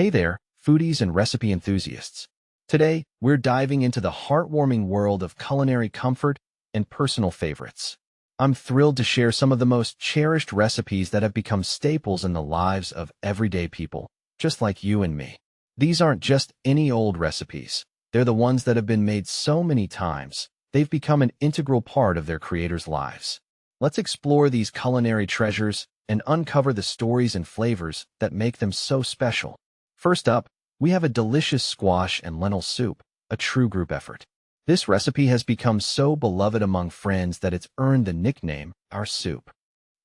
Hey there, foodies and recipe enthusiasts. Today, we're diving into the heartwarming world of culinary comfort and personal favorites. I'm thrilled to share some of the most cherished recipes that have become staples in the lives of everyday people, just like you and me. These aren't just any old recipes. They're the ones that have been made so many times, they've become an integral part of their creators' lives. Let's explore these culinary treasures and uncover the stories and flavors that make them so special. First up, we have a delicious squash and lentil soup, a true group effort. This recipe has become so beloved among friends that it's earned the nickname, our soup.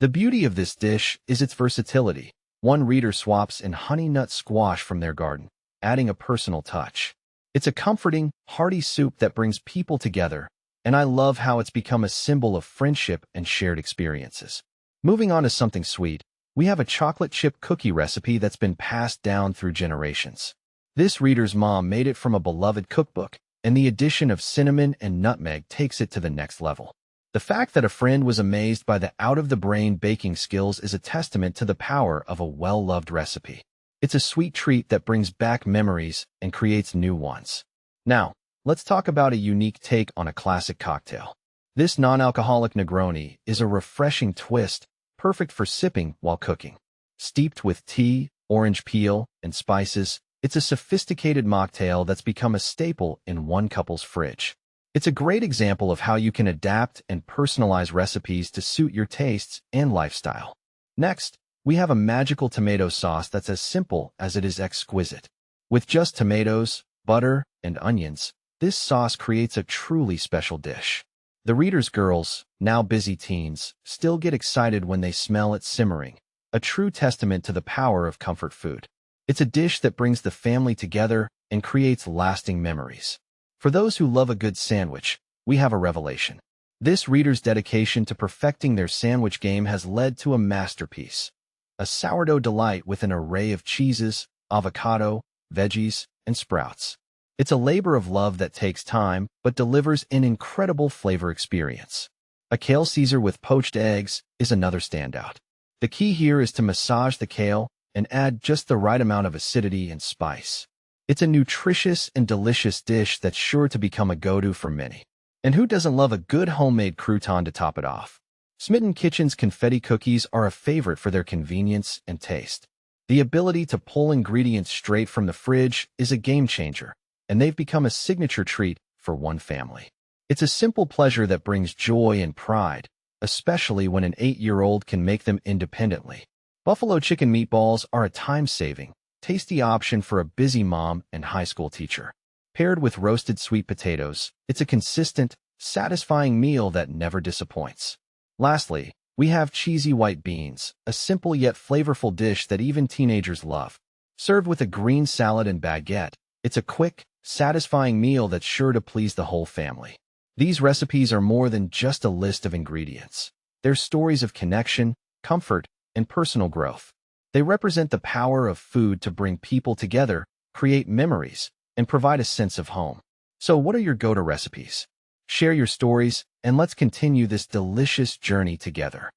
The beauty of this dish is its versatility. One reader swaps in honey nut squash from their garden, adding a personal touch. It's a comforting, hearty soup that brings people together, and I love how it's become a symbol of friendship and shared experiences. Moving on to something sweet, we have a chocolate chip cookie recipe that's been passed down through generations. This reader's mom made it from a beloved cookbook, and the addition of cinnamon and nutmeg takes it to the next level. The fact that a friend was amazed by the out-of-the-brain baking skills is a testament to the power of a well-loved recipe. It's a sweet treat that brings back memories and creates new ones. Now, let's talk about a unique take on a classic cocktail. This non-alcoholic Negroni is a refreshing twist, perfect for sipping while cooking. Steeped with tea, orange peel, and spices, it's a sophisticated mocktail that's become a staple in one couple's fridge. It's a great example of how you can adapt and personalize recipes to suit your tastes and lifestyle. Next, we have a magical tomato sauce that's as simple as it is exquisite. With just tomatoes, butter, and onions, this sauce creates a truly special dish. The reader's girls, now busy teens, still get excited when they smell it simmering, a true testament to the power of comfort food. It's a dish that brings the family together and creates lasting memories. For those who love a good sandwich, we have a revelation. This reader's dedication to perfecting their sandwich game has led to a masterpiece. A sourdough delight with an array of cheeses, avocado, veggies, and sprouts. It's a labor of love that takes time, but delivers an incredible flavor experience. A kale Caesar with poached eggs is another standout. The key here is to massage the kale and add just the right amount of acidity and spice. It's a nutritious and delicious dish that's sure to become a go-to for many. And who doesn't love a good homemade crouton to top it off? Smitten Kitchen's confetti cookies are a favorite for their convenience and taste. The ability to pull ingredients straight from the fridge is a game changer, and they've become a signature treat for one family. It's a simple pleasure that brings joy and pride, especially when an 8-year-old can make them independently. Buffalo chicken meatballs are a time-saving, tasty option for a busy mom and high school teacher. Paired with roasted sweet potatoes, it's a consistent, satisfying meal that never disappoints. Lastly, we have cheesy white beans, a simple yet flavorful dish that even teenagers love. Served with a green salad and baguette, it's a quick, satisfying meal that's sure to please the whole family. These recipes are more than just a list of ingredients. They're stories of connection, comfort, and personal growth. They represent the power of food to bring people together, create memories, and provide a sense of home. So what are your go-to recipes? Share your stories, and let's continue this delicious journey together.